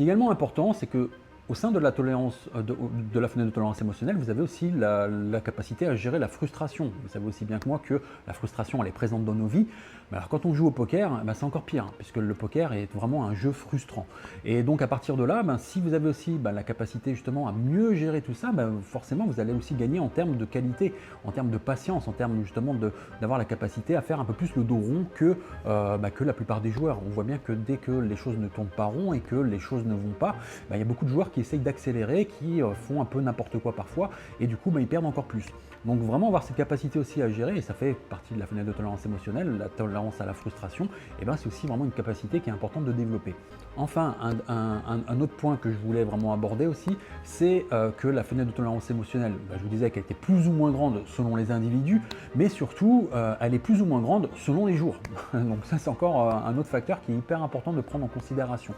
qui est également important, c'est que au sein de la tolérance, de la fenêtre de tolérance émotionnelle, vous avez aussi la capacité à gérer la frustration. Vous savez aussi bien que moi que la frustration, elle est présente dans nos vies. Mais alors quand on joue au poker, c'est encore pire, hein, puisque le poker est vraiment un jeu frustrant. Et donc à partir de là, si vous avez aussi la capacité justement à mieux gérer tout ça, forcément vous allez aussi gagner en termes de qualité, en termes de patience, en termes justement d'avoir la capacité à faire un peu plus le dos rond que la plupart des joueurs. On voit bien que dès que les choses ne tournent pas rond et que les choses ne vont pas, il y a beaucoup de joueurs qui essayent d'accélérer, qui font un peu n'importe quoi parfois, et du coup ils perdent encore plus. Donc vraiment avoir cette capacité aussi à gérer, et ça fait partie de la fenêtre de tolérance émotionnelle, la tolérance à la frustration, et c'est aussi vraiment une capacité qui est importante de développer. Enfin, un autre point que je voulais vraiment aborder aussi, c'est que la fenêtre de tolérance émotionnelle, je vous disais qu'elle était plus ou moins grande selon les individus, mais surtout elle est plus ou moins grande selon les jours. Donc ça c'est encore un autre facteur qui est hyper important de prendre en considération.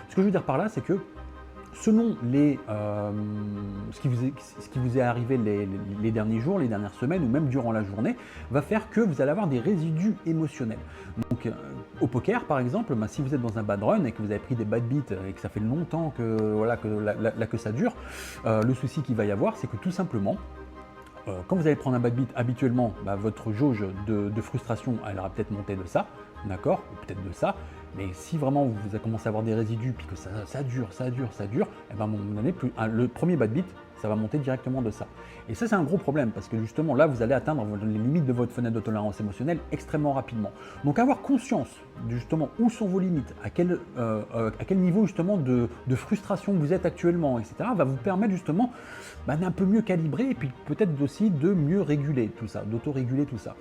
Ce que je veux dire par là, c'est que selon ce qui vous est arrivé les derniers jours, les dernières semaines ou même durant la journée, va faire que vous allez avoir des résidus émotionnels. Donc au poker par exemple, si vous êtes dans un bad run et que vous avez pris des bad beats et que ça fait longtemps que ça dure, le souci qu'il va y avoir, c'est que tout simplement, quand vous allez prendre un bad beat, habituellement, votre jauge de frustration, elle aura peut-être monté de ça, d'accord, ou peut-être de ça, mais si vraiment vous avez commencé à avoir des résidus, puis que ça dure, à un moment donné, le premier bad beat, ça va monter directement de ça. Et ça, c'est un gros problème, parce que justement, là, vous allez atteindre les limites de votre fenêtre de tolérance émotionnelle extrêmement rapidement. Donc, avoir conscience, justement, où sont vos limites, à quel niveau, justement, de frustration vous êtes actuellement, etc., va vous permettre, justement, d'un peu mieux calibrer, et puis peut-être aussi de mieux réguler tout ça, d'auto-réguler tout ça.